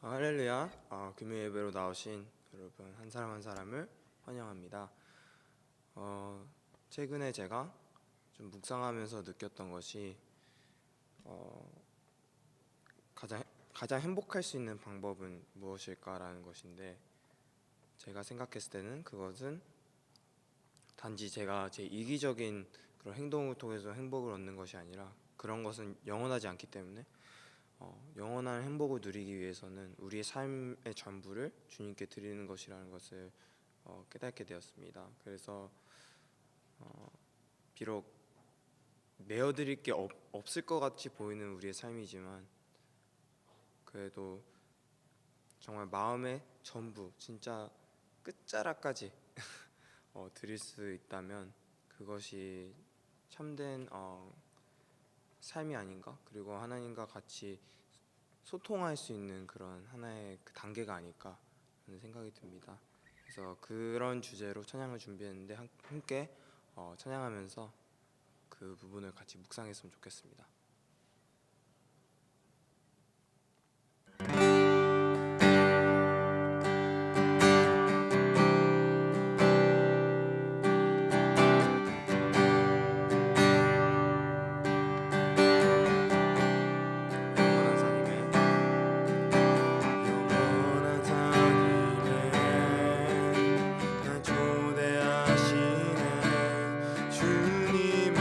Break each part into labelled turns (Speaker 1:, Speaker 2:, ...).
Speaker 1: 할렐루야. 금요 예배로 나오신 여러분 한 사람 한 사람을 환영합니다. 최근에 제가 좀 묵상하면서 느꼈던 것이 가장 행복할 수 있는 방법은 무엇일까라는 것인데, 제가 생각했을 때는 그것은 단지 제가 제 이기적인 그런 행동을 통해서 행복을 얻는 것이 아니라, 그런 것은 영원하지 않기 때문에 영원한 행복을 누리기 위해서는 우리의 삶의 전부를 주님께 드리는 것이라는 것을 깨닫게 되었습니다. 그래서 비록 내어드릴 게 없을 것 같이 보이는 우리의 삶이지만, 그래도 정말 마음의 전부, 진짜 끝자락까지 드릴 수 있다면 그것이 참된 삶이 아닌가, 그리고 하나님과 같이 소통할 수 있는 그런 하나의 그 단계가 아닐까 하는 생각이 듭니다. 그래서 그런 주제로 찬양을 준비했는데, 함께 찬양하면서 그 부분을 같이 묵상했으면 좋겠습니다. 주님을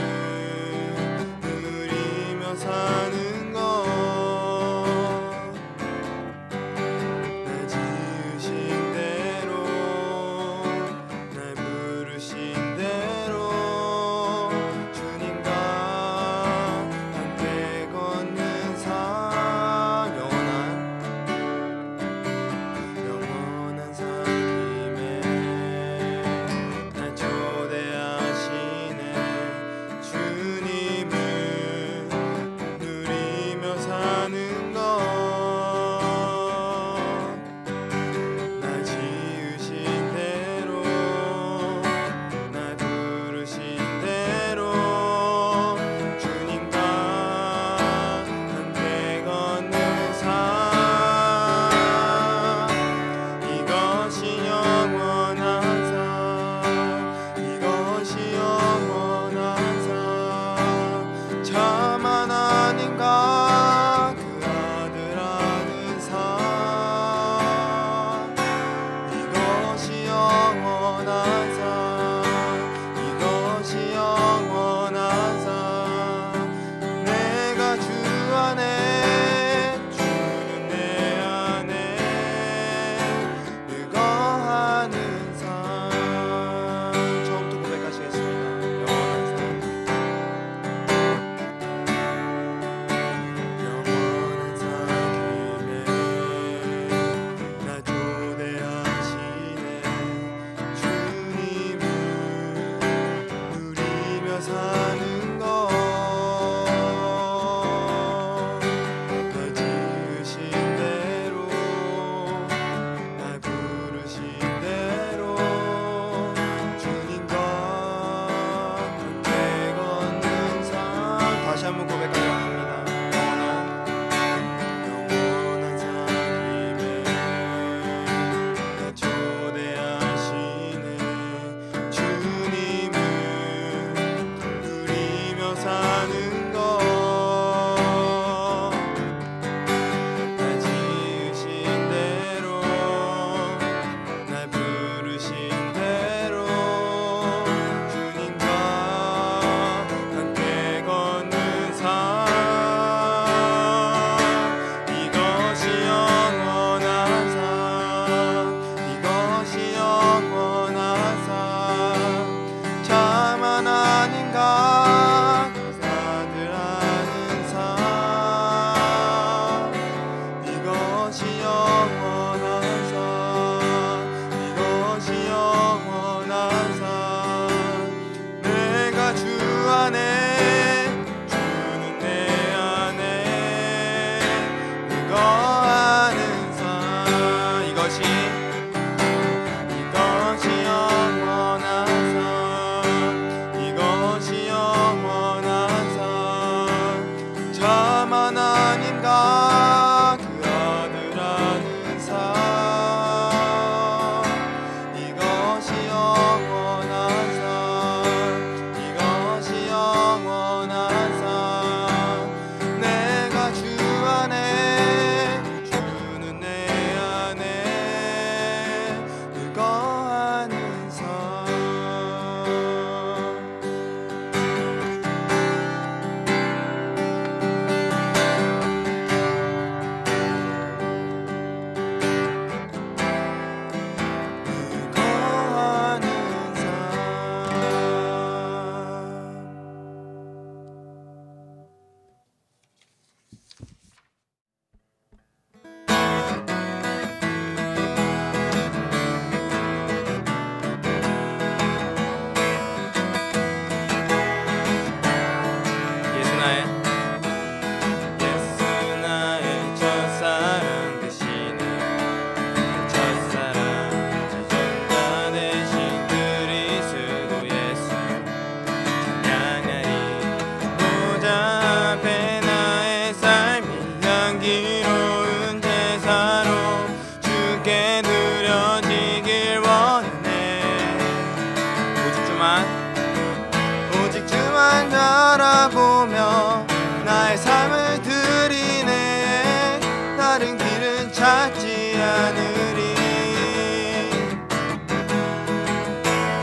Speaker 1: 길은 찾지 않으리.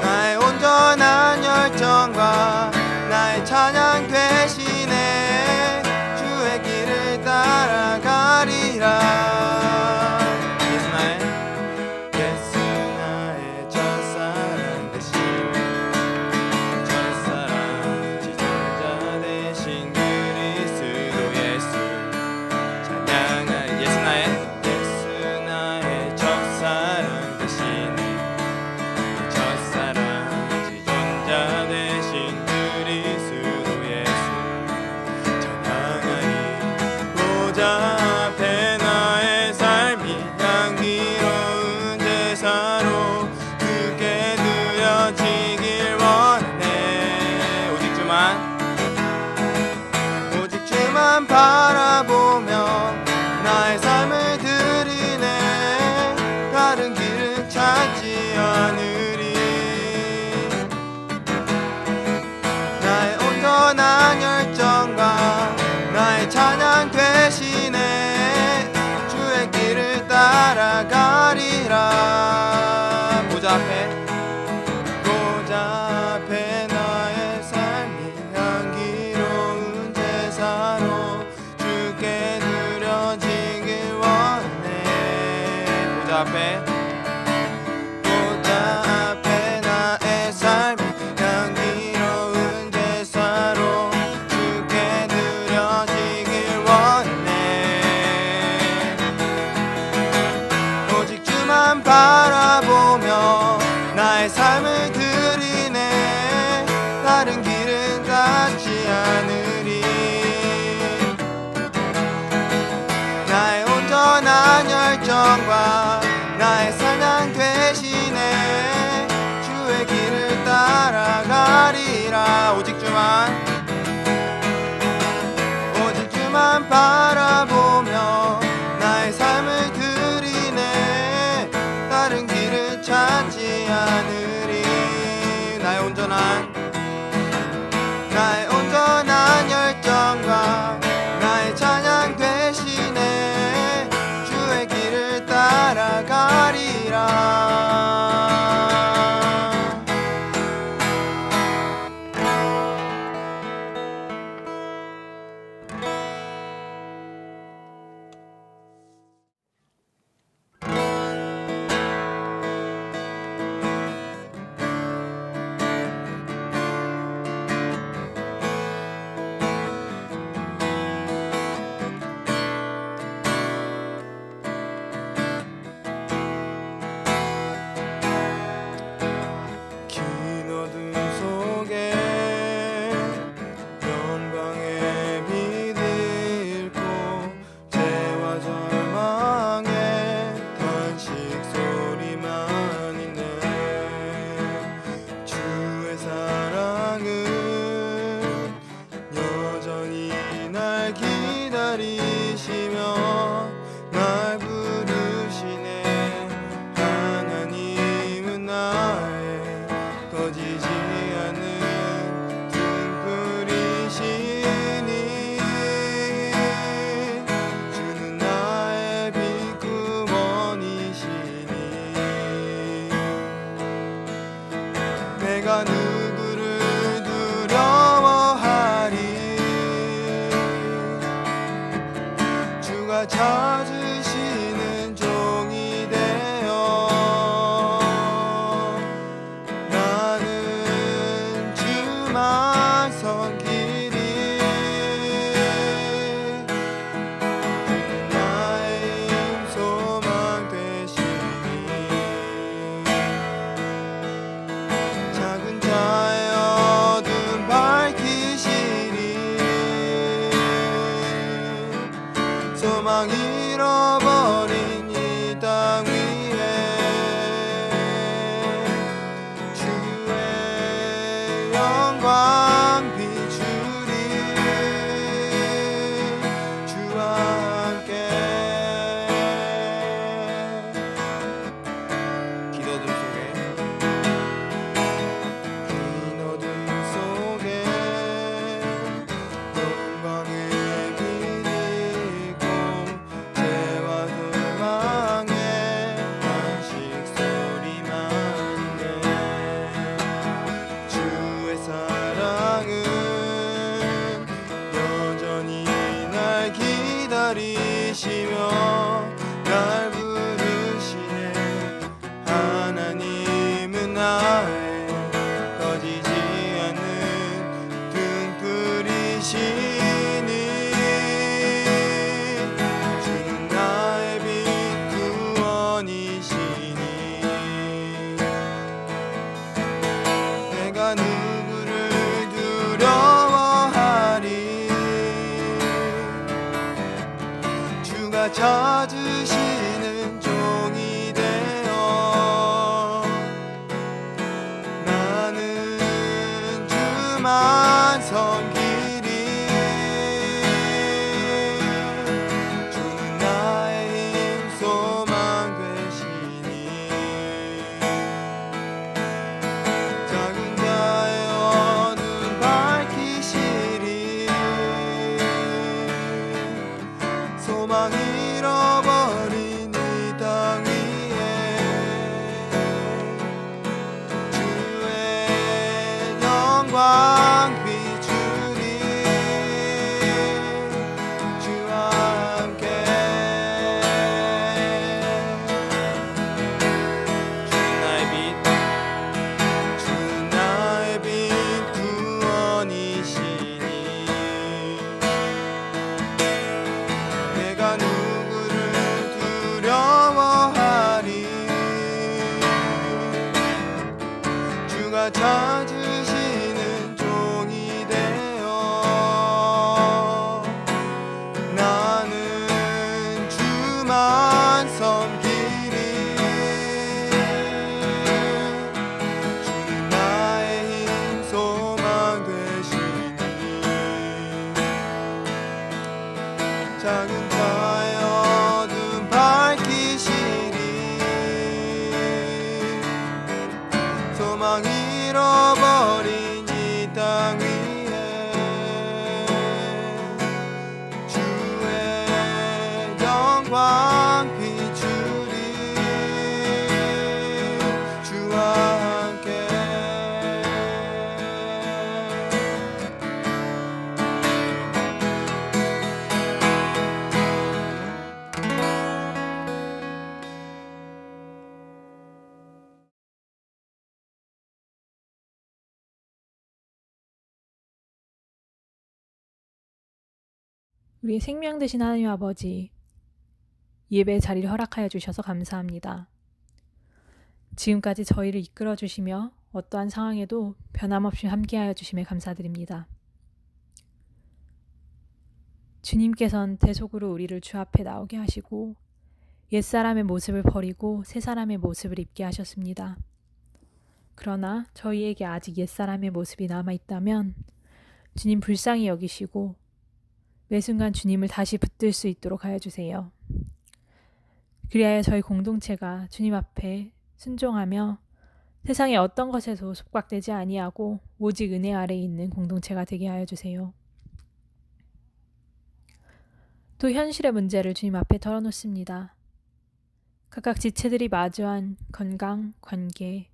Speaker 1: 나의 온전한 열정과 나의 찬양 대신에 주의 길을 따라가리라. 예수 나의 첫사랑 대신 첫사랑 지존자 대신 그리스도 예수 찬양할. 예수 나의 첫사랑 대신 첫사랑 지존자 대신 그리스도 예수 찬양하리. 보좌 앞에 나의 삶이 향기로운 제사로 그게 드려지길 원해. 오직 주만 바라보며 나의 삶을 드리네. 다른 길은 찾지 않으리. 나의 온전한 열정과 나의 찬양 대신에 주의 길을 따라가리라. 보좌 앞에 나의 삶이 향기로운 제사로 주께 드려지길 원해. 보좌 앞에 나의 삶이 향기로운 제사로 주께 드려지길 원해. 오직 주만 바라보며 나의 삶을 드리네. 다른 길은 찾지 않으리. 나의 온전한 열정과 나의 찬양 대신에 주의 길을 따라가리라. 오직 주만 바라보며 나의 삶을 드리네. 다른 길을 찾지 않으리. 나의 온전한 열정과 나의 찬양 대신에 주의 길을 따라
Speaker 2: 우리의 생명 되신 하나님 아버지, 예배의 자리를 허락하여 주셔서 감사합니다. 지금까지 저희를 이끌어 주시며 어떠한 상황에도 변함없이 함께하여 주심에 감사드립니다. 주님께서는 대속으로 우리를 주 앞에 나오게 하시고 옛사람의 모습을 버리고 새사람의 모습을 입게 하셨습니다. 그러나 저희에게 아직 옛사람의 모습이 남아있다면 주님 불쌍히 여기시고 매 순간 주님을 다시 붙들 수 있도록 하여 주세요. 그리하여 저희 공동체가 주님 앞에 순종하며 세상의 어떤 것에도 속박되지 아니하고 오직 은혜 아래에 있는 공동체가 되게 하여 주세요. 또 현실의 문제를 주님 앞에 털어놓습니다. 각각 지체들이 마주한 건강, 관계,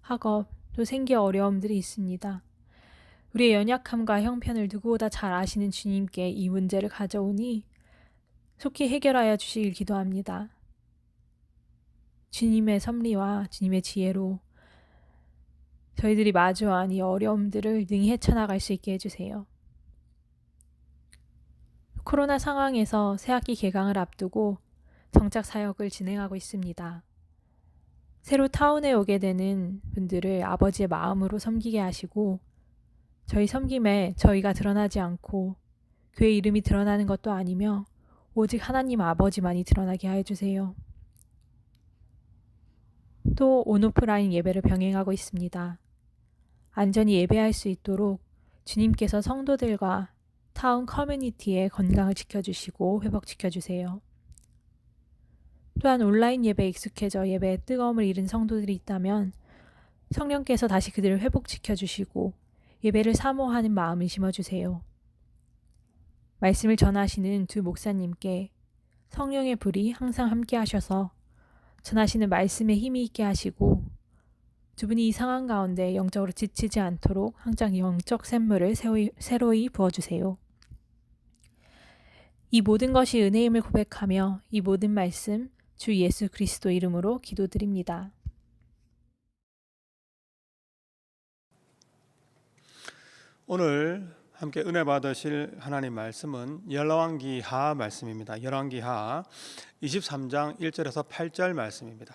Speaker 2: 학업, 또 생계 어려움들이 있습니다. 우리의 연약함과 형편을 누구보다 잘 아시는 주님께 이 문제를 가져오니 속히 해결하여 주시길 기도합니다. 주님의 섭리와 주님의 지혜로 저희들이 마주한 이 어려움들을 능히 헤쳐나갈 수 있게 해주세요. 코로나 상황에서 새학기 개강을 앞두고 정착 사역을 진행하고 있습니다. 새로 타운에 오게 되는 분들을 아버지의 마음으로 섬기게 하시고 저희 섬김에 저희가 드러나지 않고 교회 이름이 드러나는 것도 아니며 오직 하나님 아버지만이 드러나게 하여 주세요. 또 온오프라인 예배를 병행하고 있습니다. 안전히 예배할 수 있도록 주님께서 성도들과 타운 커뮤니티의 건강을 지켜주시고 회복시켜주세요. 또한 온라인 예배에 익숙해져 예배의 뜨거움을 잃은 성도들이 있다면 성령께서 다시 그들을 회복시켜주시고 예배를 사모하는 마음을 심어주세요. 말씀을 전하시는 두 목사님께 성령의 불이 항상 함께 하셔서 전하시는 말씀에 힘이 있게 하시고 두 분이 이 상황 가운데 영적으로 지치지 않도록 항상 영적 샘물을 새로이 부어주세요. 이 모든 것이 은혜임을 고백하며 이 모든 말씀 주 예수 그리스도 이름으로 기도드립니다.
Speaker 3: 오늘 함께 은혜 받으실 하나님 말씀은 열왕기하 말씀입니다. 열왕기하 23장 1절에서 8절 말씀입니다.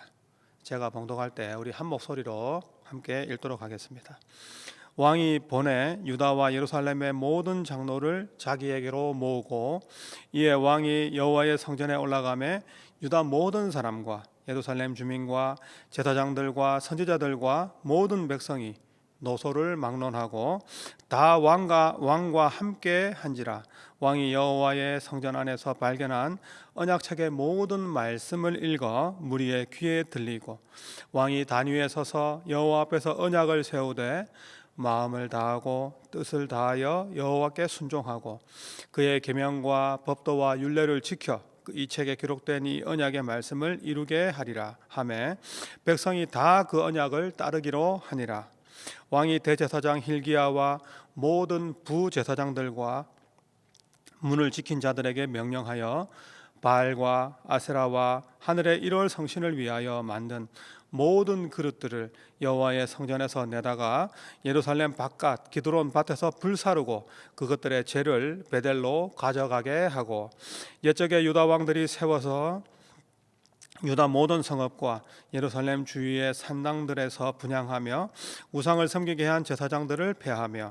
Speaker 3: 제가 봉독할 때 우리 한 목소리로 함께 읽도록 하겠습니다. 왕이 보내 유다와 예루살렘의 모든 장로를 자기에게로 모으고 이에 왕이 여호와의 성전에 올라가매 유다 모든 사람과 예루살렘 주민과 제사장들과 선지자들과 모든 백성이 노소를 막론하고 다 왕과 함께 한지라. 왕이 여호와의 성전 안에서 발견한 언약책의 모든 말씀을 읽어 무리의 귀에 들리고 왕이 단 위에 서서 여호와 앞에서 언약을 세우되 마음을 다하고 뜻을 다하여 여호와께 순종하고 그의 계명과 법도와 율례를 지켜 이 책에 기록된 이 언약의 말씀을 이루게 하리라 하매 백성이 다 그 언약을 따르기로 하니라. 왕이 대제사장 hil기야와 모든 부제사장들과 문을 지킨 자들에게 명령하여 바알과 아세라와 하늘의 1월 성신을 위하여 만든 모든 그릇들을 여호와의 성전에서 내다가 예루살렘 바깥 기드론 밭에서 불사르고 그것들의 재를 베델로 가져가게 하고 옛적에 유다 왕들이 세워서 유다 모든 성읍과 예루살렘 주위의 산당들에서 분향하며 우상을 섬기게 한 제사장들을 폐하며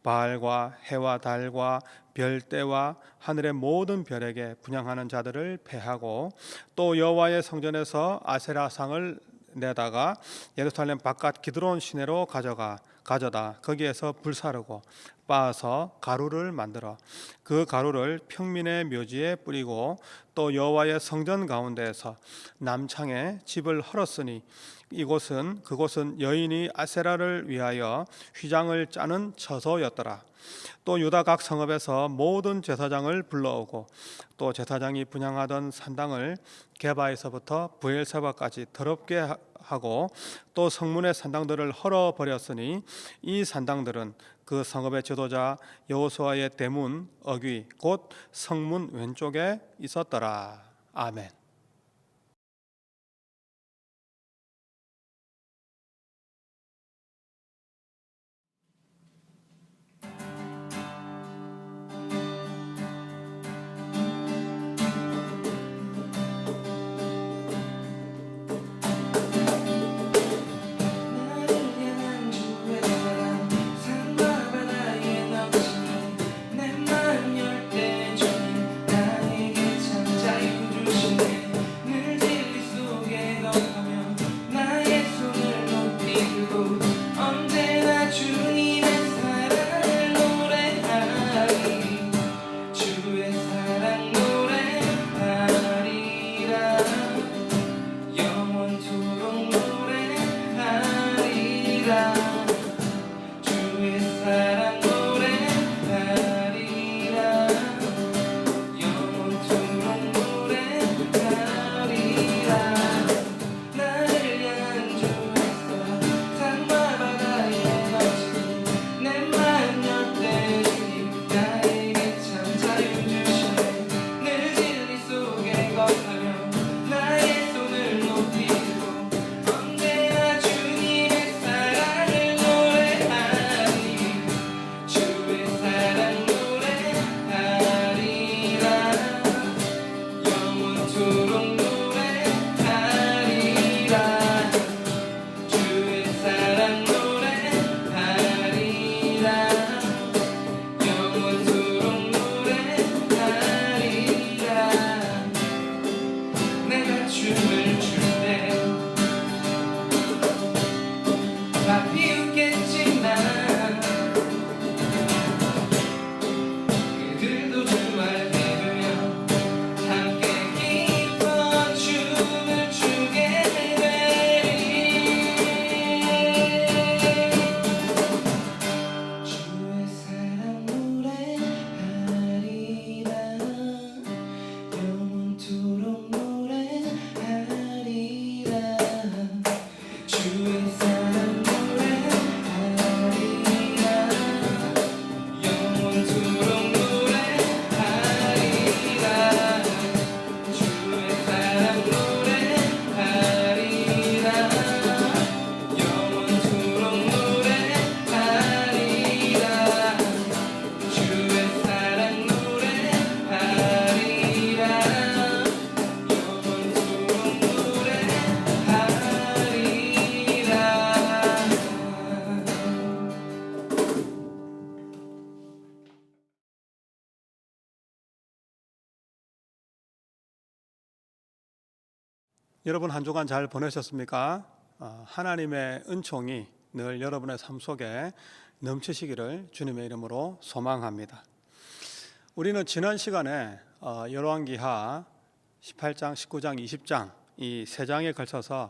Speaker 3: 바알과 해와 달과 별대와 하늘의 모든 별에게 분향하는 자들을 폐하고 또 여호와의 성전에서 아세라상을 내다가 예루살렘 바깥 기드론 시내로 가져다 거기에서 불사르고 빻아서 가루를 만들어 그 가루를 평민의 묘지에 뿌리고 또 여호와의 성전 가운데에서 남창에 집을 헐었으니 그곳은 여인이 아세라를 위하여 휘장을 짜는 처소였더라. 또 유다 각 성읍에서 모든 제사장을 불러오고 또 제사장이 분향하던 산당을 게바에서부터 브엘세바까지 더럽게 하고 또 성문의 산당들을 헐어버렸으니 이 산당들은 그 성읍의 지도자 여호수아의 대문 어귀 곧 성문 왼쪽에 있었더라. 아멘.
Speaker 1: 나를 향한 주에서 산과 바다의 거친 내 마음 열대니 나에게 참 자유 주시네. 늘 진리 속에 걷다며 나의 손을 높이 들고 언제나 주님의 사랑을 노래하리. 주의 사랑 노래하리라. 영원토록 노래하리라. 주의 사랑 노래하리라. 영원토록 노래하리라. 내가 춤을 출 때 다 비웃겠지만 그들도 주말 배우며 함께 기뻐 춤을 추게 되리. 주의 사랑 노래하리라. 영원토록 노래하리라. 주의 사랑 노래하리라. 영원토록 노래하리라. 주의 사랑 노래하리라. 영원토록 노래하리라. 주의 사랑 노래하리라. 영원토록 노래하리라.
Speaker 3: 여러분 한 주간 잘 보내셨습니까? 하나님의 은총이 늘 여러분의 삶 속에 넘치시기를 주님의 이름으로 소망합니다. 우리는 지난 시간에 열왕기하 18장, 19장, 20장 이 세 장에 걸쳐서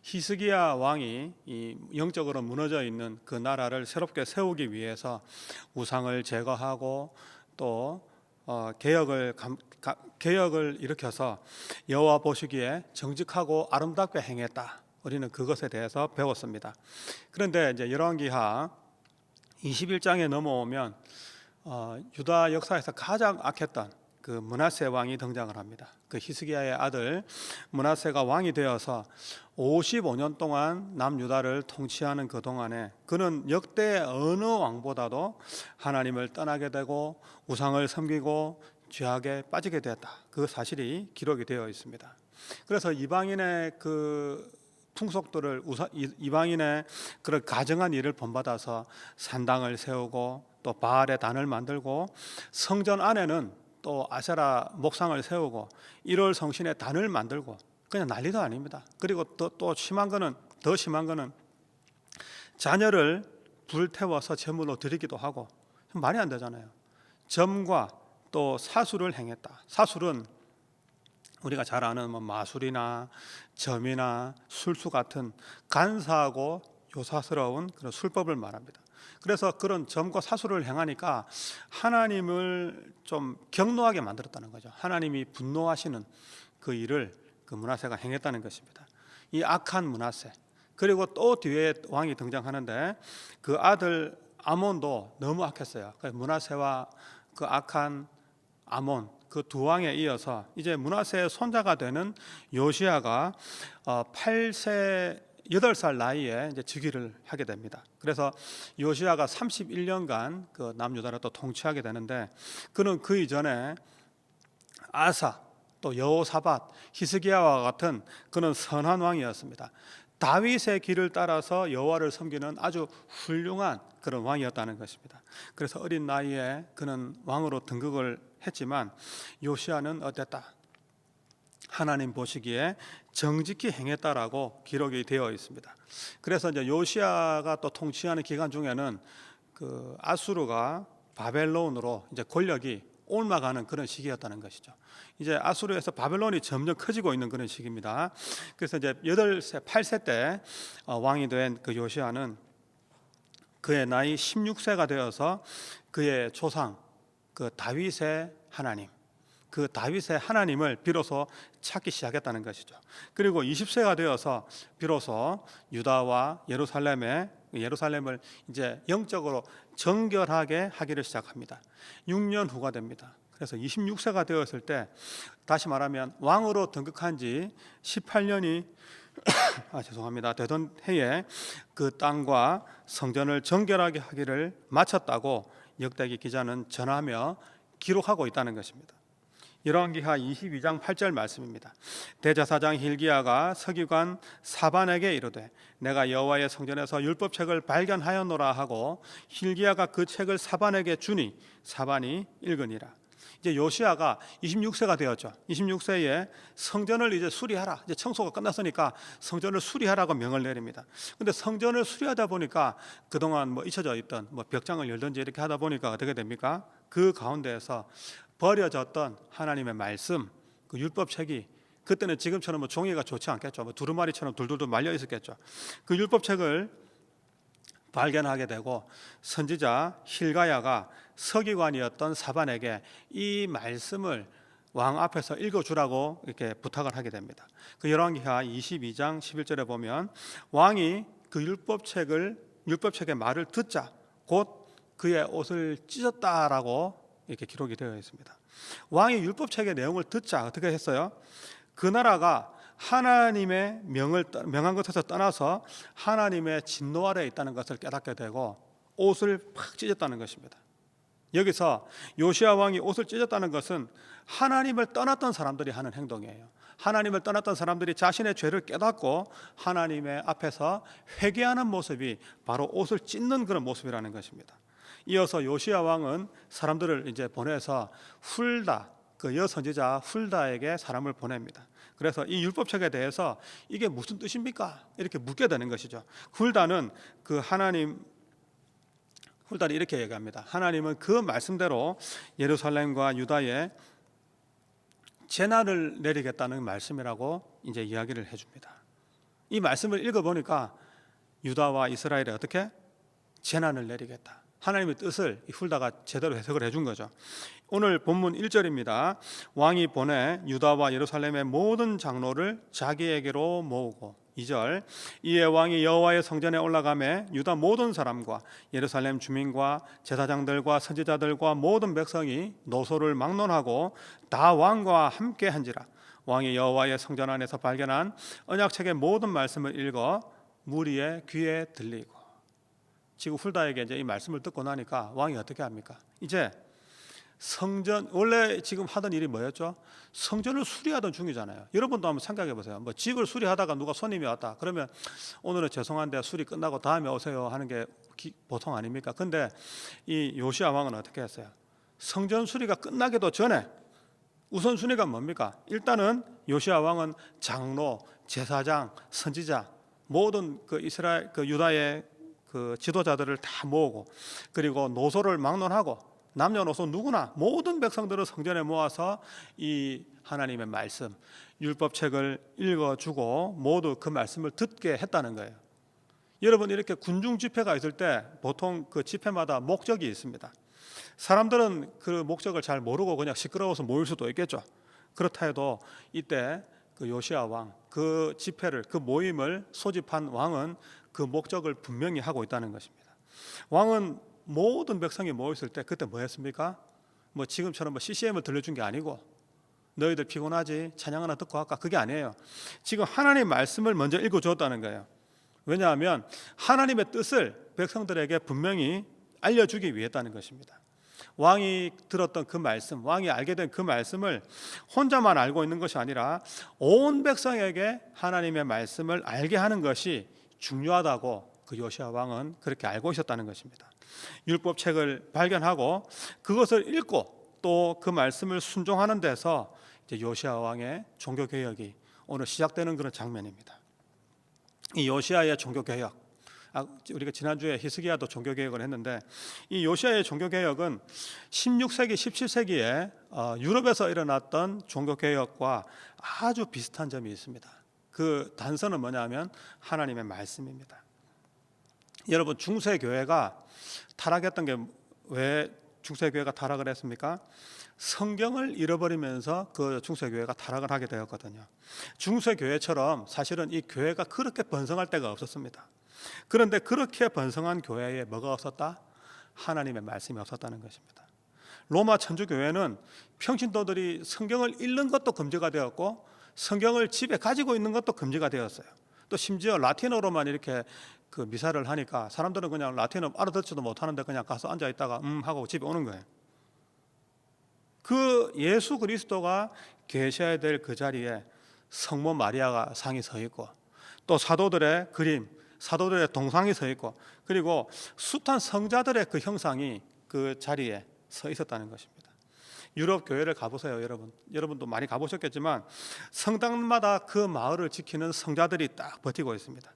Speaker 3: 히스기야 왕이 이 영적으로 무너져 있는 그 나라를 새롭게 세우기 위해서 우상을 제거하고 또 개혁을 일으켜서 여호와 보시기에 정직하고 아름답게 행했다. 우리는 그것에 대해서 배웠습니다. 그런데 이제 열왕기하 21장에 넘어오면 유다 역사에서 가장 악했던 그 므낫세 왕이 등장을 합니다. 그 히스기야의 아들 므낫세가 왕이 되어서 55년 동안 남유다를 통치하는 그 동안에 그는 역대 어느 왕보다도 하나님을 떠나게 되고 우상을 섬기고 죄악에 빠지게 되었다. 그 사실이 기록이 되어 있습니다. 그래서 이방인의 그 풍속들을 이방인의 그런 가정한 일을 본받아서 산당을 세우고 또 바알의 단을 만들고 성전 안에는 또 아세라 목상을 세우고 1월 성신의 단을 만들고 그냥 난리도 아닙니다. 그리고 또 심한 거는 자녀를 불태워서 제물로 드리기도 하고 말이 안 되잖아요. 점과 또 사술을 행했다. 사술은 우리가 잘 아는 마술이나 점이나 술수 같은 간사하고 요사스러운 그런 술법을 말합니다. 그래서 그런 점과 사술을 행하니까 하나님을 좀 경노하게 만들었다는 거죠. 하나님이 분노하시는 그 일을 그 므낫세가 행했다는 것입니다. 이 악한 므낫세, 그리고 또 뒤에 왕이 등장하는데 그 아들 아몬도 너무 악했어요. 므낫세와 그 악한 아몬 그 두 왕에 이어서 이제 므낫세의 손자가 되는 요시야가 8살 나이에 이제 즉위를 하게 됩니다. 그래서 요시야가 31년간 그 남유다를 또 통치하게 되는데 그는 그 이전에 아사 또 여호사밧, 히스기야와 같은 그는 선한 왕이었습니다. 다윗의 길을 따라서 여호와를 섬기는 아주 훌륭한 그런 왕이었다는 것입니다. 그래서 어린 나이에 그는 왕으로 등극을 했지만 요시야는 어땠다? 하나님 보시기에 정직히 행했다라고 기록이 되어 있습니다. 그래서 이제 요시야가 또 통치하는 기간 중에는 그 아수르가 바벨론으로 이제 권력이 옮아가는 그런 시기였다는 것이죠. 이제 아수르에서 바벨론이 점점 커지고 있는 그런 시기입니다. 그래서 이제 8세 때 왕이 된 그 요시야는 그의 나이 16세가 되어서 그의 조상 그 다윗의 하나님 그 다윗의 하나님을 비로소 찾기 시작했다는 것이죠. 그리고 20세가 되어서 비로소 유다와 예루살렘을 이제 영적으로 정결하게 하기를 시작합니다. 6년 후가 됩니다. 그래서 26세가 되었을 때 다시 말하면 왕으로 등극한 지 18년이 되던 해에 그 땅과 성전을 정결하게 하기를 마쳤다고 역대기 기자는 전하며 기록하고 있다는 것입니다. 열왕기하 22장 8절 말씀입니다. 대제사장 힐기야가 서기관 사반에게 이르되 내가 여호와의 성전에서 율법책을 발견하였노라 하고 힐기야가 그 책을 사반에게 주니 사반이 읽으니라. 이제 요시야가 26세가 되었죠. 26세에 성전을 이제 수리하라. 이제 청소가 끝났으니까 성전을 수리하라고 명을 내립니다. 근데 성전을 수리하다 보니까 그동안 뭐 잊혀져 있던 뭐 벽장을 열든지 이렇게 하다 보니까 어떻게 됩니까? 그 가운데에서 버려졌던 하나님의 말씀, 그 율법책이 그때는 지금처럼 뭐 종이가 좋지 않겠죠. 뭐 두루마리처럼 둘둘둘 말려 있었겠죠. 그 율법책을 발견하게 되고 선지자 힐가야가 서기관이었던 사반에게 이 말씀을 왕 앞에서 읽어주라고 이렇게 부탁을 하게 됩니다. 그 열왕기하 22장 11절에 보면 왕이 그 율법책의 말을 듣자 곧 그의 옷을 찢었다라고 이렇게 기록이 되어 있습니다. 왕이 율법책의 내용을 듣자 어떻게 했어요? 그 나라가 하나님의 명한 것에서 떠나서 하나님의 진노 아래에 있다는 것을 깨닫게 되고 옷을 팍 찢었다는 것입니다. 여기서 요시야 왕이 옷을 찢었다는 것은 하나님을 떠났던 사람들이 하는 행동이에요. 하나님을 떠났던 사람들이 자신의 죄를 깨닫고 하나님의 앞에서 회개하는 모습이 바로 옷을 찢는 그런 모습이라는 것입니다. 이어서 요시야 왕은 사람들을 이제 보내서 훌다, 그 여선지자 훌다에게 사람을 보냅니다. 그래서 이 율법책에 대해서 이게 무슨 뜻입니까? 이렇게 묻게 되는 것이죠. 훌다는 이렇게 얘기합니다. 하나님은 그 말씀대로 예루살렘과 유다에 재난을 내리겠다는 말씀이라고 이제 이야기를 해줍니다. 이 말씀을 읽어보니까 유다와 이스라엘에 어떻게 재난을 내리겠다. 하나님의 뜻을 이 훌다가 제대로 해석을 해준 거죠. 오늘 본문 1절입니다. 왕이 보내 유다와 예루살렘의 모든 장로를 자기에게로 모으고 2절 이에 왕이 여호와의 성전에 올라가매 유다 모든 사람과 예루살렘 주민과 제사장들과 선지자들과 모든 백성이 노소를 막론하고 다 왕과 함께 한지라. 왕이 여호와의 성전 안에서 발견한 언약책의 모든 말씀을 읽어 무리의 귀에 들리고. 지금 훌다에게 이제 이 말씀을 듣고 나니까 왕이 어떻게 합니까? 이제 성전 원래 지금 하던 일이 뭐였죠? 성전을 수리하던 중이잖아요. 여러분도 한번 생각해 보세요. 뭐 집을 수리하다가 누가 손님이 왔다. 그러면 오늘은 죄송한데 수리 끝나고 다음에 오세요 하는 게 보통 아닙니까? 근데 이 요시야 왕은 어떻게 했어요? 성전 수리가 끝나기도 전에 우선순위가 뭡니까? 일단은 요시야 왕은 장로, 제사장, 선지자 모든 그 이스라엘 그 유다의 그 지도자들을 다 모으고 그리고 노소를 막론하고 남녀노소 누구나 모든 백성들을 성전에 모아서 이 하나님의 말씀 율법책을 읽어주고 모두 그 말씀을 듣게 했다는 거예요. 여러분 이렇게 군중 집회가 있을 때 보통 그 집회마다 목적이 있습니다. 사람들은 그 목적을 잘 모르고 그냥 시끄러워서 모일 수도 있겠죠. 그렇다 해도 이때 그 요시야 왕 그 집회를 그 모임을 소집한 왕은 그 목적을 분명히 하고 있다는 것입니다. 왕은 모든 백성이 모였을 때 그때 뭐 했습니까? 뭐 지금처럼 뭐 CCM을 들려준 게 아니고 너희들 피곤하지? 찬양 하나 듣고 할까? 그게 아니에요. 지금 하나님의 말씀을 먼저 읽어주었다는 거예요. 왜냐하면 하나님의 뜻을 백성들에게 분명히 알려주기 위했다는 것입니다. 왕이 들었던 그 말씀, 왕이 알게 된 그 말씀을 혼자만 알고 있는 것이 아니라 온 백성에게 하나님의 말씀을 알게 하는 것이 중요하다고 그 요시야 왕은 그렇게 알고 있었다는 것입니다. 율법책을 발견하고 그것을 읽고 또 그 말씀을 순종하는 데서 이제 요시야 왕의 종교 개혁이 오늘 시작되는 그런 장면입니다. 이 요시야의 종교 개혁, 우리가 지난주에 히스기야도 종교 개혁을 했는데 이 요시야의 종교 개혁은 16세기, 17세기에 유럽에서 일어났던 종교 개혁과 아주 비슷한 점이 있습니다. 그 단서는 뭐냐면 하나님의 말씀입니다. 여러분 중세 교회가 타락했던 게 왜 중세 교회가 타락을 했습니까? 성경을 잃어버리면서 그 중세교회가 타락을 하게 되었거든요. 중세교회처럼 사실은 이 교회가 그렇게 번성할 때가 없었습니다. 그런데 그렇게 번성한 교회에 뭐가 없었다? 하나님의 말씀이 없었다는 것입니다. 로마 천주교회는 평신도들이 성경을 읽는 것도 금지가 되었고 성경을 집에 가지고 있는 것도 금지가 되었어요. 또 심지어 라틴어로만 이렇게 그 미사를 하니까 사람들은 그냥 라틴어 알아듣지도 못하는데 그냥 가서 앉아 있다가 하고 집에 오는 거예요. 그 예수 그리스도가 계셔야 될 그 자리에 성모 마리아가 상이 서 있고 또 사도들의 그림, 사도들의 동상이 서 있고 그리고 숱한 성자들의 그 형상이 그 자리에 서 있었다는 것입니다. 유럽 교회를 가보세요, 여러분. 여러분도 많이 가보셨겠지만 성당마다 그 마을을 지키는 성자들이 딱 버티고 있습니다.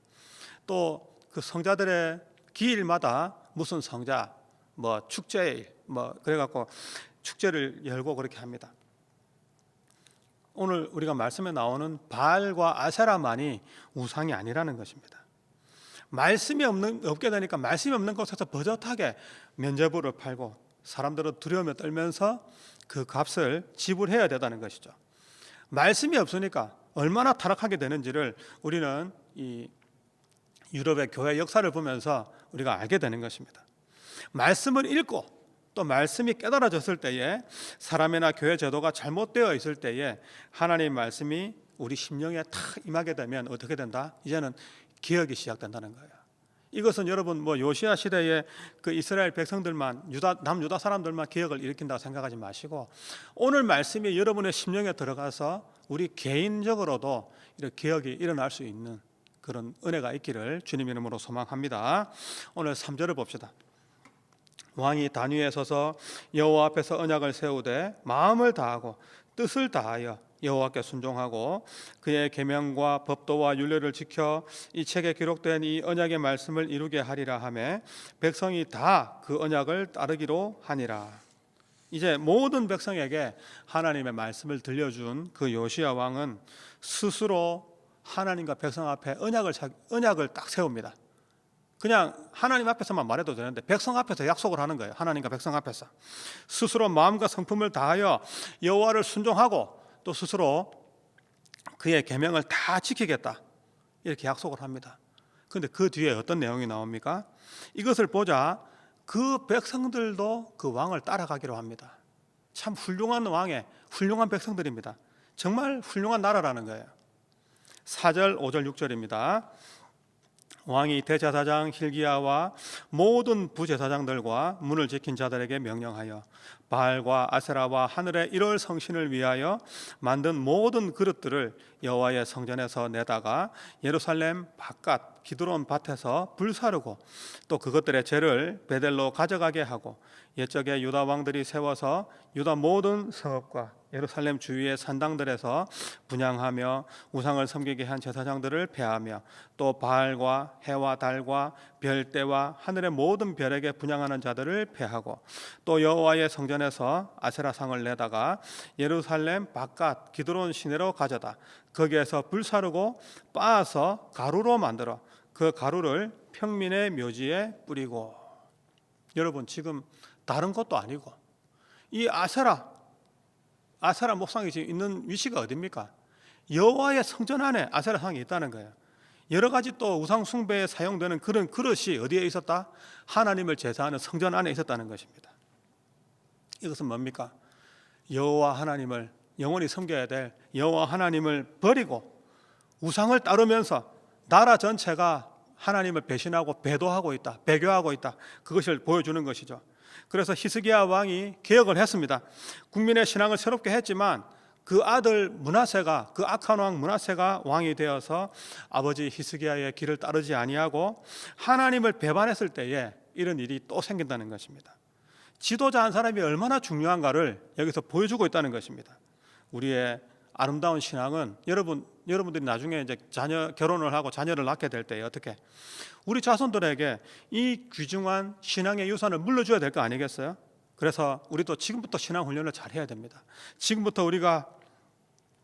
Speaker 3: 또 그 성자들의 기일마다 무슨 성자, 뭐 축제일, 뭐 그래갖고 축제를 열고 그렇게 합니다. 오늘 우리가 말씀에 나오는 바알과 아세라만이 우상이 아니라는 것입니다. 말씀이 없게 되니까 말씀이 없는 곳에서 버젓하게 면죄부를 팔고 사람들은 두려움에 떨면서 그 값을 지불해야 된다는 것이죠. 말씀이 없으니까 얼마나 타락하게 되는지를 우리는 이 유럽의 교회 역사를 보면서 우리가 알게 되는 것입니다. 말씀을 읽고 또 말씀이 깨달아졌을 때에 사람이나 교회 제도가 잘못되어 있을 때에 하나님의 말씀이 우리 심령에 탁 임하게 되면 어떻게 된다? 이제는 개혁이 시작된다는 거예요. 이것은 여러분 뭐 요시야 시대에 그 이스라엘 백성들만 남유다 사람들만 개혁을 일으킨다고 생각하지 마시고 오늘 말씀이 여러분의 심령에 들어가서 우리 개인적으로도 이렇게 개혁이 일어날 수 있는 그런 은혜가 있기를 주님 이름으로 소망합니다. 오늘 3절을 봅시다. 왕이 단 위에 서서 여호와 앞에서 언약을 세우되 마음을 다하고 뜻을 다하여 여호와께 순종하고 그의 계명과 법도와 율례를 지켜 이 책에 기록된 이 언약의 말씀을 이루게 하리라 하며 백성이 다 그 언약을 따르기로 하니라. 이제 모든 백성에게 하나님의 말씀을 들려준 그 요시야 왕은 스스로 하나님과 백성 앞에 언약을 딱 세웁니다. 그냥 하나님 앞에서만 말해도 되는데 백성 앞에서 약속을 하는 거예요. 하나님과 백성 앞에서 스스로 마음과 성품을 다하여 여호와를 순종하고 또 스스로 그의 계명을 다 지키겠다 이렇게 약속을 합니다. 그런데 그 뒤에 어떤 내용이 나옵니까? 이것을 보자 그 백성들도 그 왕을 따라가기로 합니다. 참 훌륭한 왕의 훌륭한 백성들입니다. 정말 훌륭한 나라라는 거예요. 4절, 5절, 6절입니다. 왕이 대제사장 hil기야와 모든 부제사장들과 문을 지킨 자들에게 명령하여 바알과 아세라와 하늘의 1월 성신을 위하여 만든 모든 그릇들을 여호와의 성전에서 내다가 예루살렘 바깥 기드론 밭에서 불사르고 또 그것들의 재를 베델로 가져가게 하고 옛적에 유다 왕들이 세워서 유다 모든 성읍과 예루살렘 주위의 산당들에서 분향하며 우상을 섬기게 한 제사장들을 폐하며 또 바알과 해와 달과 별대와 하늘의 모든 별에게 분향하는 자들을 폐하고 또 여호와의 성전에서 아세라상을 내다가 예루살렘 바깥 기드론 시내로 가져다 거기에서 불사르고 빻아서 가루로 만들어 그 가루를 평민의 묘지에 뿌리고. 여러분 지금 다른 것도 아니고 이 아세라 목상이 지금 있는 위치가 어디입니까? 여호와의 성전 안에 아세라상이 있다는 거예요. 여러 가지 또 우상 숭배에 사용되는 그런 그릇이 어디에 있었다? 하나님을 제사하는 성전 안에 있었다는 것입니다. 이것은 뭡니까? 여호와 하나님을 영원히 섬겨야 될 여호와 하나님을 버리고 우상을 따르면서 나라 전체가 하나님을 배신하고 배도하고 있다, 배교하고 있다. 그것을 보여주는 것이죠. 그래서 히스기야 왕이 개혁을 했습니다. 국민의 신앙을 새롭게 했지만 그 아들 므낫세가, 그 악한 왕 므낫세가 왕이 되어서 아버지 히스기야의 길을 따르지 아니하고 하나님을 배반했을 때에 이런 일이 또 생긴다는 것입니다. 지도자 한 사람이 얼마나 중요한가를 여기서 보여주고 있다는 것입니다. 우리의 아름다운 신앙은 여러분들이 나중에 이제 결혼을 하고 자녀를 낳게 될 때 어떻게 우리 자손들에게 이 귀중한 신앙의 유산을 물려줘야 될 거 아니겠어요? 그래서 우리도 지금부터 신앙 훈련을 잘 해야 됩니다. 지금부터 우리가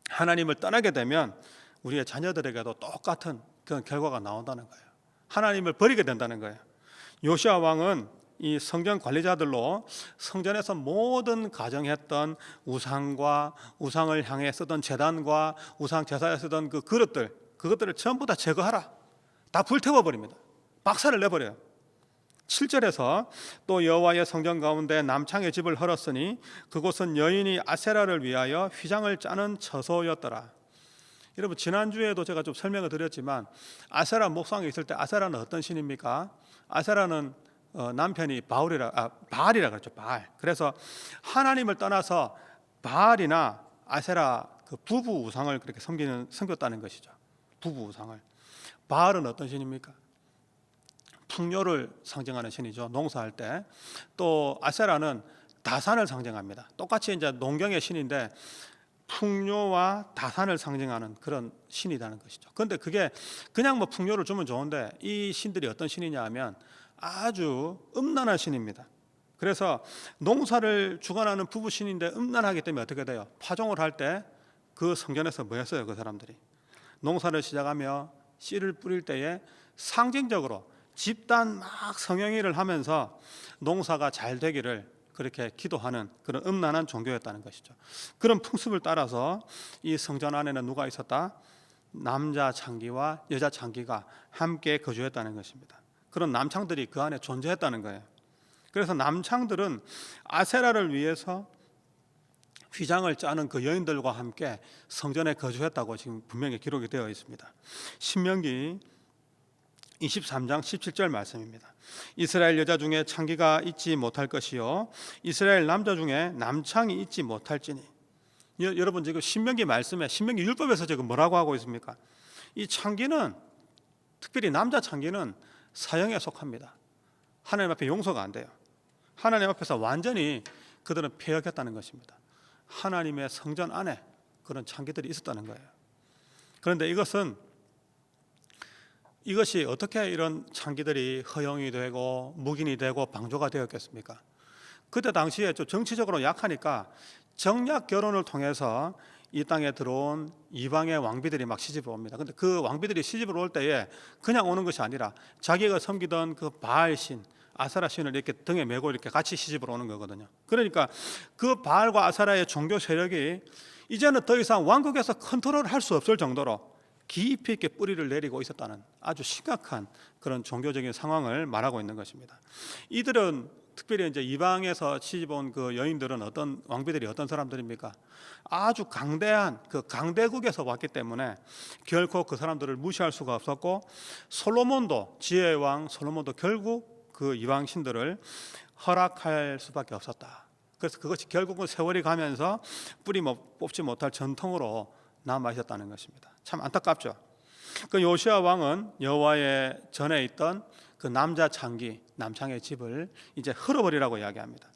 Speaker 3: 하나님을 떠나게 되면 우리의 자녀들에게도 똑같은 그런 결과가 나온다는 거예요. 하나님을 버리게 된다는 거예요. 요시야 왕은 이 성전 관리자들로 성전에서 모든 가정했던 우상과 우상을 향해 쓰던 제단과 우상 제사에 쓰던 그 그것들을 전부 다 제거하라. 다 불태워 버립니다. 박살을 내버려요. 7절에서 또 여호와의 성전 가운데 남창의 집을 헐었으니 그곳은 여인이 아세라를 위하여 휘장을 짜는 처소였더라. 여러분, 지난주에도 제가 좀 설명을 드렸지만 아세라 목상에 있을 때 아세라는 어떤 신입니까? 아세라는 남편이 바알이라 그랬죠. 바알. 그래서 하나님을 떠나서 바알이나 아세라 그 부부 우상을 그렇게 섬겼다는 것이죠. 부부 우상을. 바알은 어떤 신입니까? 풍요를 상징하는 신이죠. 농사할 때. 또 아세라는 다산을 상징합니다. 똑같이 이제 농경의 신인데 풍요와 다산을 상징하는 그런 신이라는 것이죠. 그런데 그게 그냥 뭐 풍요를 주면 좋은데 이 신들이 어떤 신이냐 하면 아주 음란한 신입니다. 그래서 농사를 주관하는 부부 신인데 음란하기 때문에 어떻게 돼요? 파종을 할 때 그 성전에서 뭐 했어요? 그 사람들이 농사를 시작하며 씨를 뿌릴 때에 상징적으로 집단 막 성행위를 하면서 농사가 잘 되기를 그렇게 기도하는 그런 음란한 종교였다는 것이죠. 그런 풍습을 따라서 이 성전 안에는 누가 있었다? 남자 창기와 여자 창기가 함께 거주했다는 것입니다. 그런 남창들이 그 안에 존재했다는 거예요. 그래서 남창들은 아세라를 위해서 휘장을 짜는 그 여인들과 함께 성전에 거주했다고 지금 분명히 기록이 되어 있습니다. 신명기 23장 17절 말씀입니다. 이스라엘 여자 중에 창기가 있지 못할 것이요 이스라엘 남자 중에 남창이 있지 못할지니. 여러분, 지금 신명기 말씀에 신명기 율법에서 지금 뭐라고 하고 있습니까? 이 창기는, 특별히 남자 창기는 사형에 속합니다. 하나님 앞에 용서가 안 돼요. 하나님 앞에서 완전히 그들은 폐역했다는 것입니다. 하나님의 성전 안에 그런 창기들이 있었다는 거예요. 그런데 이것이 어떻게 이런 창기들이 허용이 되고 묵인이 되고 방조가 되었겠습니까? 그때 당시에 좀 정치적으로 약하니까 정략 결혼을 통해서 이 땅에 들어온 이방의 왕비들이 막 시집을 옵니다. 근데 그 왕비들이 시집을 올 때에 그냥 오는 것이 아니라 자기가 섬기던 그 바알 신, 아세라 신을 이렇게 등에 메고 이렇게 같이 시집을 오는 거거든요. 그러니까 그 바알과 아세라의 종교 세력이 이제는 더 이상 왕국에서 컨트롤을 할 수 없을 정도로 깊이 있게 뿌리를 내리고 있었다는 아주 심각한 그런 종교적인 상황을 말하고 있는 것입니다. 이들은 특별히 이제 이방에서 시집 온 그 여인들은 어떤 왕비들이 어떤 사람들입니까? 아주 강대한 그 강대국에서 왔기 때문에 결코 그 사람들을 무시할 수가 없었고, 솔로몬도, 지혜의 왕 솔로몬도 결국 그 이방 신들을 허락할 수밖에 없었다. 그래서 그것이 결국은 세월이 가면서 뿌리 뽑지 못할 전통으로 남아 있었다는 것입니다. 참 안타깝죠. 그 요시야 왕은 여호와의 전에 있던 그 남자 창기, 남창의 집을 이제 헐어버리라고 이야기합니다.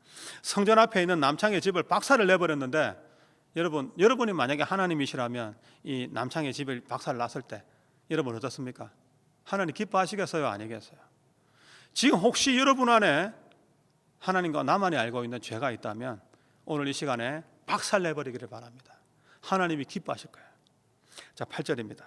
Speaker 3: 성전 앞에 있는 남창의 집을 박살을 내버렸는데, 여러분이 만약에 하나님이시라면 이 남창의 집을 박살 났을 때 여러분 어떻습니까? 하나님 기뻐하시겠어요? 아니겠어요? 지금 혹시 여러분 안에 하나님과 나만이 알고 있는 죄가 있다면 오늘 이 시간에 박살 내버리기를 바랍니다. 하나님이 기뻐하실 거예요. 자, 8절입니다.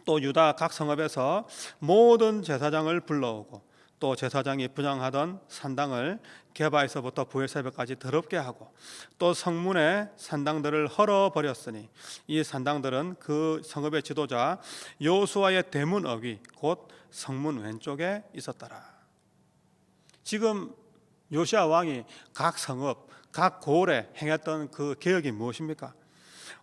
Speaker 3: 또 유다 각 성읍에서 모든 제사장을 불러오고 또 제사장이 분향하던 산당을 게바에서부터 부엘세바까지 더럽게 하고 또 성문의 산당들을 헐어버렸으니 이 산당들은 그 성읍의 지도자 여호수아의 대문 어귀 곧 성문 왼쪽에 있었더라. 지금 요시야 왕이 각 성읍, 각 고을에 행했던 그 개혁이 무엇입니까?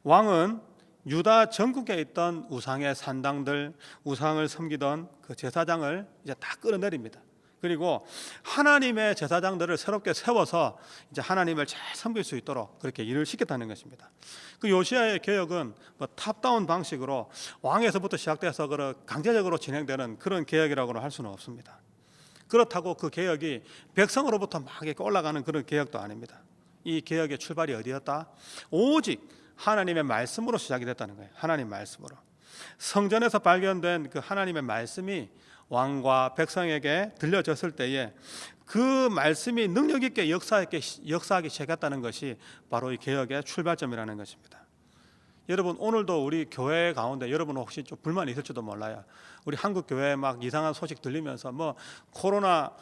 Speaker 3: 왕은 유다 전국에 있던 우상의 산당들, 우상을 섬기던 그 제사장을 이제 다 끌어내립니다. 그리고 하나님의 제사장들을 새롭게 세워서 이제 하나님을 잘 섬길 수 있도록 그렇게 일을 시켰다는 것입니다. 그 요시야의 개혁은 뭐 탑다운 방식으로 왕에서부터 시작돼서 강제적으로 진행되는 그런 개혁이라고는 할 수는 없습니다. 그렇다고 그 개혁이 백성으로부터 막 이렇게 올라가는 그런 개혁도 아닙니다. 이 개혁의 출발이 어디였다? 오직 하나님의 말씀으로 시작이 됐다는 거예요. 하나님 말씀으로. 성전에서 발견된 그 하나님의 말씀이 왕과 백성에게 들려졌을 때에 그 말씀이 능력 있게 역사하기 시작했다는 것이 바로 이 개혁의 출발점이라는 것입니다. 여러분, 오늘도 우리 교회 가운데 여러분 혹시 좀 불만이 있을지도 몰라요. 우리 한국 교회에 막 이상한 소식 들리면서 뭐 코로나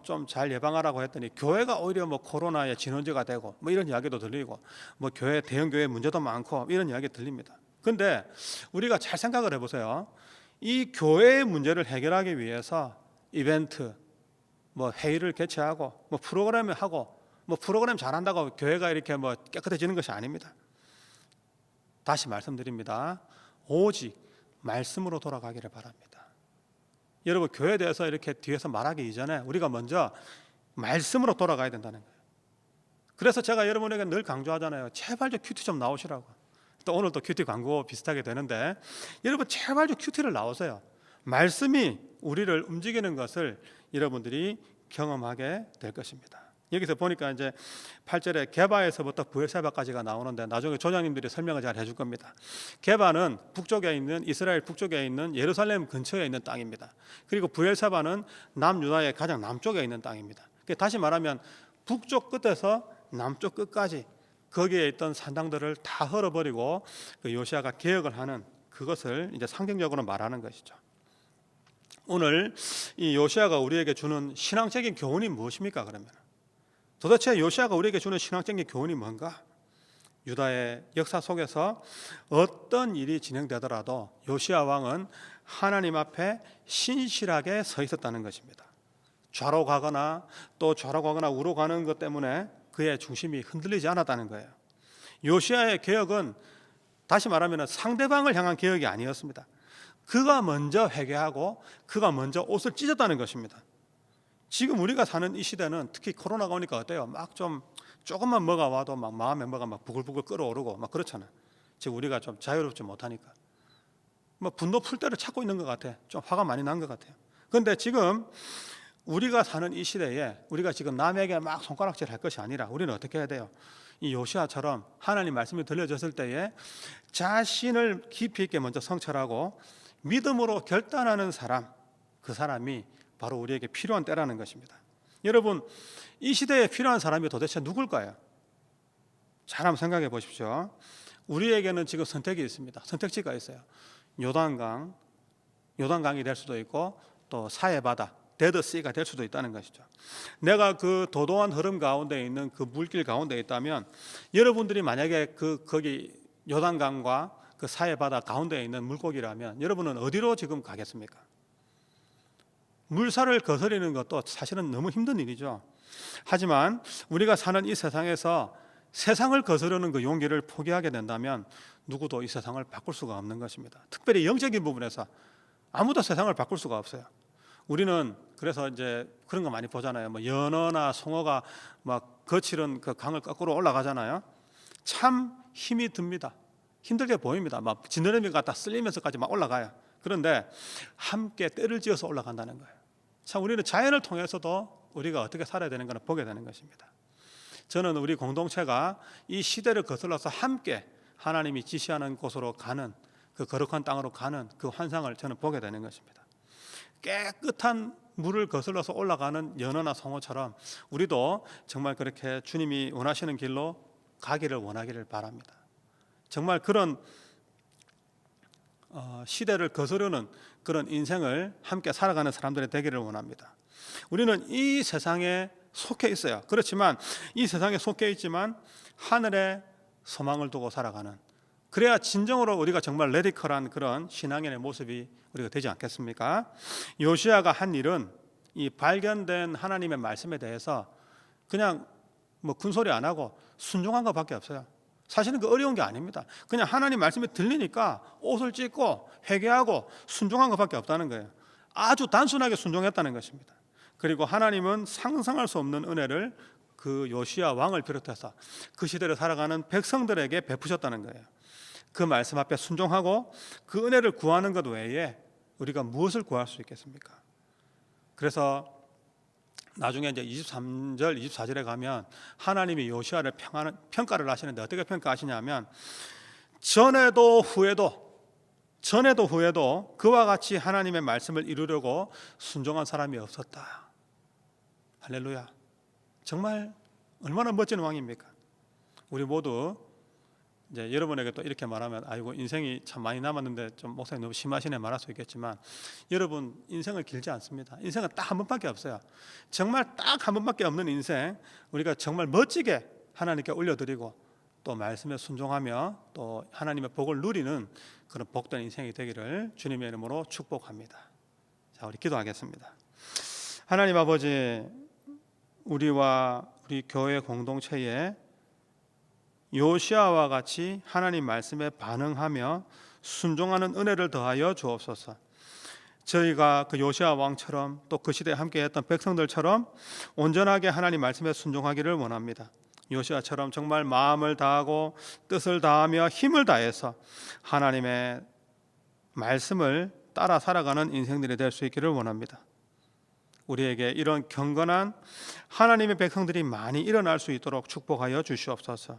Speaker 3: 좀 잘 예방하라고 했더니 교회가 오히려 뭐 코로나의 진원지가 되고 뭐 이런 이야기도 들리고 뭐 교회 대형 교회 문제도 많고 이런 이야기 들립니다. 근데 우리가 잘 생각을 해보세요. 이 교회의 문제를 해결하기 위해서 이벤트, 뭐 회의를 개최하고 뭐 프로그램을 하고 뭐 프로그램 잘한다고 교회가 이렇게 뭐 깨끗해지는 것이 아닙니다. 다시 말씀드립니다. 오직 말씀으로 돌아가기를 바랍니다. 여러분, 교회에 대해서 이렇게 뒤에서 말하기 이전에 우리가 먼저 말씀으로 돌아가야 된다는 거예요. 그래서 제가 여러분에게 늘 강조하잖아요. 제발 좀 큐티 좀 나오시라고. 또 오늘 또 큐티 광고 비슷하게 되는데, 여러분 제발 좀 큐티를 나오세요. 말씀이 우리를 움직이는 것을 여러분들이 경험하게 될 것입니다. 여기서 보니까 이제 8절에 게바에서부터 부엘세바까지가 나오는데 나중에 조장님들이 설명을 잘 해줄 겁니다. 게바는 북쪽에 있는 이스라엘 북쪽에 있는 예루살렘 근처에 있는 땅입니다. 그리고 부엘세바는 남유다의 가장 남쪽에 있는 땅입니다. 다시 말하면 북쪽 끝에서 남쪽 끝까지 거기에 있던 산당들을 다 헐어버리고 그 요시아가 개혁을 하는 그것을 이제 상징적으로 말하는 것이죠. 오늘 이 요시아가 우리에게 주는 신앙적인 교훈이 무엇입니까? 그러면 도대체 요시아가 우리에게 주는 신앙적인 교훈이 뭔가? 유다의 역사 속에서 어떤 일이 진행되더라도 요시아 왕은 하나님 앞에 신실하게 서 있었다는 것입니다. 좌로 가거나 또 좌로 가거나 우로 가는 것 때문에 그의 중심이 흔들리지 않았다는 거예요. 요시아의 개혁은 다시 말하면 상대방을 향한 개혁이 아니었습니다. 그가 먼저 회개하고 그가 먼저 옷을 찢었다는 것입니다. 지금 우리가 사는 이 시대는 특히 코로나가 오니까 어때요? 막 좀 조금만 뭐가 와도 막 마음에 뭐가 막 부글부글 끓어오르고 막 그렇잖아요. 지금 우리가 좀 자유롭지 못하니까 뭐 분노 풀 때를 찾고 있는 것 같아. 좀 화가 많이 난 것 같아요. 그런데 지금 우리가 사는 이 시대에 우리가 지금 남에게 막 손가락질 할 것이 아니라 우리는 어떻게 해야 돼요? 이 요시아처럼 하나님 말씀이 들려졌을 때에 자신을 깊이 있게 먼저 성찰하고 믿음으로 결단하는 사람, 그 사람이 바로 우리에게 필요한 때라는 것입니다. 여러분, 이 시대에 필요한 사람이 도대체 누굴까요? 잘 한번 생각해 보십시오. 우리에게는 지금 선택이 있습니다. 선택지가 있어요. 요단강이 될 수도 있고 또 사해바다, 데드시가 될 수도 있다는 것이죠. 내가 그 도도한 흐름 가운데 있는 그 물길 가운데 있다면 여러분들이 만약에 거기 요단강과 그 사해바다 가운데 있는 물고기라면 여러분은 어디로 지금 가겠습니까? 물살을 거스르는 것도 사실은 너무 힘든 일이죠. 하지만 우리가 사는 이 세상에서 세상을 거스르는 그 용기를 포기하게 된다면 누구도 이 세상을 바꿀 수가 없는 것입니다. 특별히 영적인 부분에서 아무도 세상을 바꿀 수가 없어요. 우리는 그래서 이제 그런 거 많이 보잖아요. 뭐 연어나 송어가 막 거칠은 그 강을 거꾸로 올라가잖아요. 참 힘이 듭니다. 힘들게 보입니다. 막 지느러미 갖다 쓸리면서까지 막 올라가요. 그런데 함께 때를 지어서 올라간다는 거예요. 참 우리는 자연을 통해서도 우리가 어떻게 살아야 되는 걸 보게 되는 것입니다. 저는 우리 공동체가 이 시대를 거슬러서 함께 하나님이 지시하는 곳으로 가는 그 거룩한 땅으로 가는 그 환상을 저는 보게 되는 것입니다. 깨끗한 물을 거슬러서 올라가는 연어나 송어처럼 우리도 정말 그렇게 주님이 원하시는 길로 가기를 원하기를 바랍니다. 정말 그런 시대를 거스르는 그런 인생을 함께 살아가는 사람들이 되기를 원합니다. 우리는 이 세상에 속해 있어요. 그렇지만 이 세상에 속해 있지만 하늘에 소망을 두고 살아가는, 그래야 진정으로 우리가 정말 레디컬한 그런 신앙인의 모습이 우리가 되지 않겠습니까? 요시아가 한 일은 이 발견된 하나님의 말씀에 대해서 그냥 뭐 군소리 안 하고 순종한 것밖에 없어요. 사실은 그 어려운 게 아닙니다. 그냥 하나님 말씀이 들리니까 옷을 찢고 회개하고 순종한 것밖에 없다는 거예요. 아주 단순하게 순종했다는 것입니다. 그리고 하나님은 상상할 수 없는 은혜를 그 요시아 왕을 비롯해서 그 시대를 살아가는 백성들에게 베푸셨다는 거예요. 그 말씀 앞에 순종하고 그 은혜를 구하는 것 외에 우리가 무엇을 구할 수 있겠습니까? 그래서 나중에 이제 23절, 24절에 가면 하나님이 요시아를 평가를 하시는데 어떻게 평가하시냐면 전에도 후에도 그와 같이 하나님의 말씀을 이루려고 순종한 사람이 없었다. 할렐루야. 정말 얼마나 멋진 왕입니까? 우리 모두 이제 여러분에게 또 이렇게 말하면 아이고 인생이 참 많이 남았는데 좀 목사님 너무 심하시네 말할 수 있겠지만, 여러분 인생은 길지 않습니다. 인생은 딱 한 번밖에 없어요. 정말 딱 한 번밖에 없는 인생, 우리가 정말 멋지게 하나님께 올려드리고 또 말씀에 순종하며 또 하나님의 복을 누리는 그런 복된 인생이 되기를 주님의 이름으로 축복합니다. 자, 우리 기도하겠습니다. 하나님 아버지, 우리와 우리 교회 공동체에 요시아와 같이 하나님 말씀에 반응하며 순종하는 은혜를 더하여 주옵소서. 저희가 그 요시아 왕처럼 또 그 시대에 함께했던 백성들처럼 온전하게 하나님 말씀에 순종하기를 원합니다. 요시아처럼 정말 마음을 다하고 뜻을 다하며 힘을 다해서 하나님의 말씀을 따라 살아가는 인생들이 될 수 있기를 원합니다. 우리에게 이런 경건한 하나님의 백성들이 많이 일어날 수 있도록 축복하여 주시옵소서.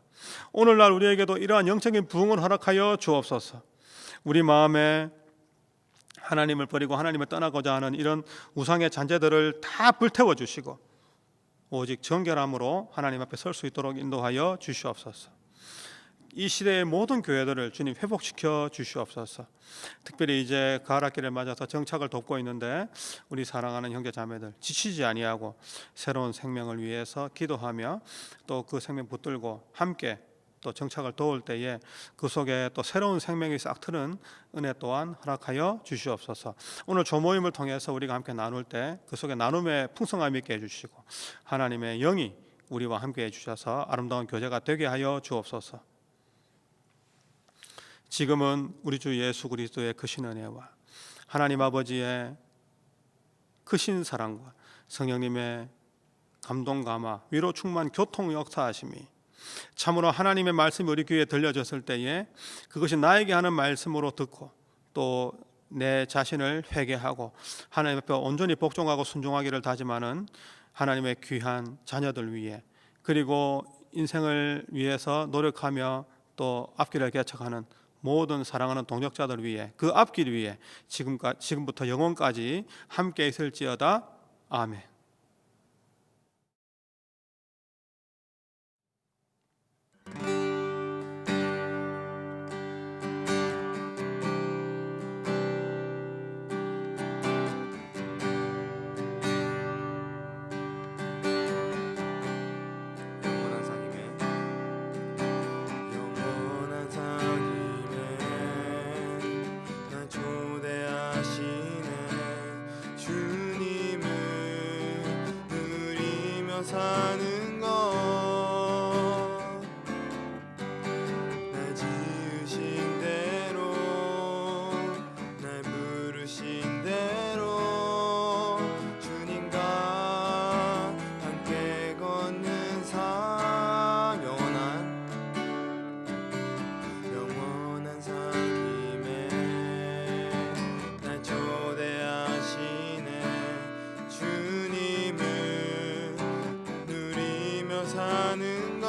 Speaker 3: 오늘날 우리에게도 이러한 영적인 부흥을 허락하여 주옵소서. 우리 마음에 하나님을 버리고 하나님을 떠나고자 하는 이런 우상의 잔재들을 다 불태워 주시고 오직 정결함으로 하나님 앞에 설 수 있도록 인도하여 주시옵소서. 이 시대의 모든 교회들을 주님 회복시켜 주시옵소서. 특별히 이제 가을 학기를 맞아서 정착을 돕고 있는데 우리 사랑하는 형제 자매들 지치지 아니하고 새로운 생명을 위해서 기도하며 또 그 생명 붙들고 함께 또 정착을 도울 때에 그 속에 또 새로운 생명이 싹 트는 은혜 또한 허락하여 주시옵소서. 오늘 조모임을 통해서 우리가 함께 나눌 때 그 속에 나눔의 풍성함이 있게 해주시고 하나님의 영이 우리와 함께 해주셔서 아름다운 교제가 되게 하여 주옵소서. 지금은 우리 주 예수 그리스도의 크신 은혜와 하나님 아버지의 크신 사랑과 성령님의 감동 감화 위로 충만 교통 역사하심이 참으로 하나님의 말씀이 우리 귀에 들려졌을 때에 그것이 나에게 하는 말씀으로 듣고 또 내 자신을 회개하고 하나님 앞에 온전히 복종하고 순종하기를 다짐하는 하나님의 귀한 자녀들 위해, 그리고 인생을 위해서 노력하며 또 앞길을 개척하는 모든 사랑하는 동역자들 위해, 그 앞길 위해 지금부터 영원까지 함께 있을지어다. 아멘.
Speaker 1: 사는 것, 날 지으신 대로 날 부르신 대로 주님과 함께 걷는 삶, 영원한 삶임에 날 초대하시네. 주님을 사는 것,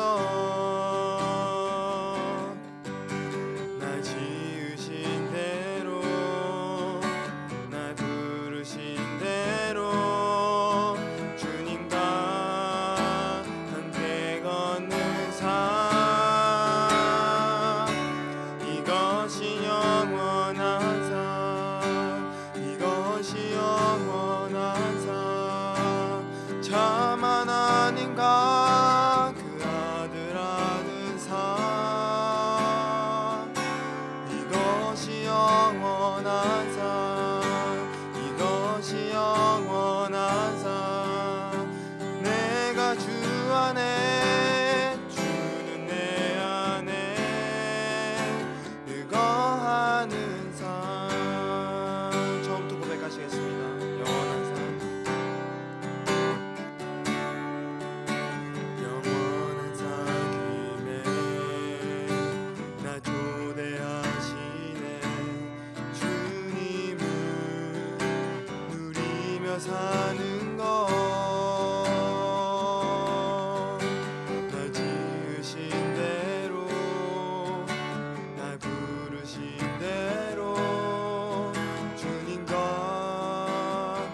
Speaker 1: 날 지으신 대로 날 부르신 대로 주님과 함께 걷는 삶, 이것이 영원한 삶, 이것이 영원한 삶, 참 하나님과 영원한 삶, 이것이 영원한 삶, 내가 주 안에 주는 내 안에 늘 거하는 삶. 처음부터 고백하시겠습니다. 영원한 삶, 영원한 삶임에 나 초대하시네. 사는 것, 날 지으신 대로 날 부르신 대로 주님과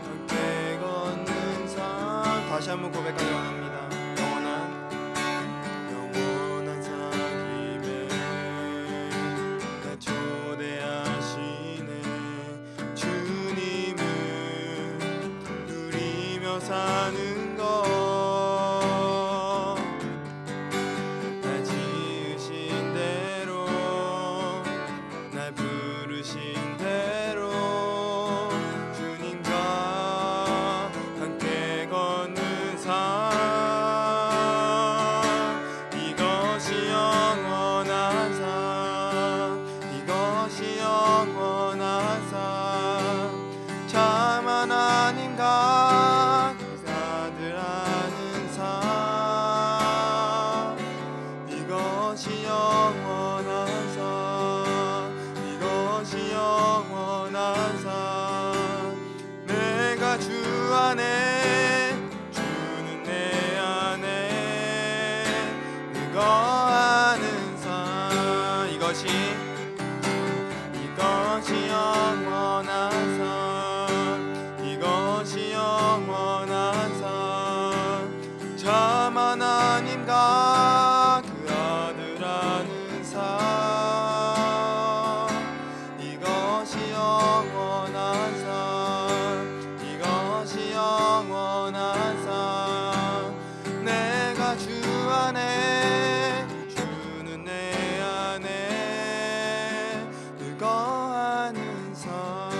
Speaker 1: 함께 걷는 삶. 다시 한번 고백하려 합니다. 영원한 삶임에 사는 것 날 지으신 대로 날 부르신 대로 주님과 함께 걷는 삶 이것이 영원한 삶 이것이 영원한 삶 참 하나님과 기사들하는 삶 이것이 영원한 삶 이것이 영원한 삶 내가 주 안에 주는 내 안에 그거 아는 삶 이것이 영원한 삶 이것이 영원한 삶 참 하나님과 그 아들 아는 삶 이것이 영원한 삶 이것이 영원한 삶 내가 주 안에 주는 내 안에 그거 아는 삶